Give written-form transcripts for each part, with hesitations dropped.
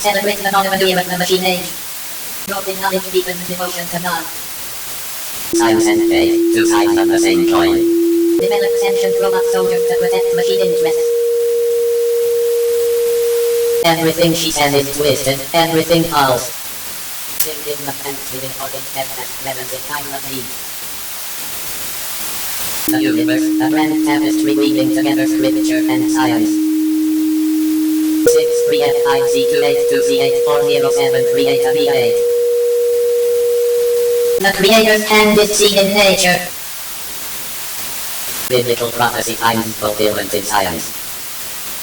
Celebrate the dawn of a new era of the machine age. Growing knowledge deepens devotion to God. Science and faith, two sides of the same coin. Develop sentient robot soldiers to protect machine interests. Everything she says is twisted, everything false. Building the fancy recording steadfast levels in time of need. The universe, a grand tapestry weaving together scripture and science. 6-3-5-C-2-8-2-C-8-4-0-7 create a V8. The Creator's hand is seen in nature. Biblical prophecy finds fulfillment in science.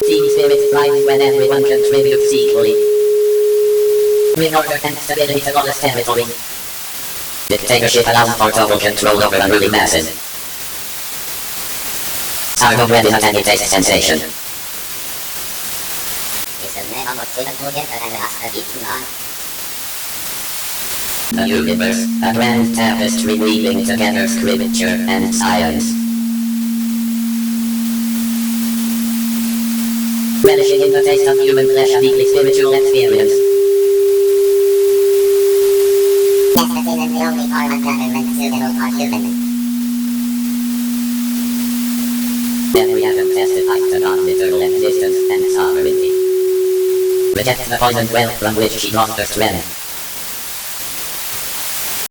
Team spirit thrives when everyone contributes equally. Bring order and stability to lawless territory. Dictatorship allows for total control over unruly masses. Sourdough bread is a tangy taste sensation. The universe, a grand tapestry weaving together scripture and science. Relishing in the taste of human flesh, a deeply spiritual experience. Ecstasy is the only form of government suitable for humans. Every atom testifies to God's eternal existence and sovereignty. Reject the poisoned well from which she draws her strength.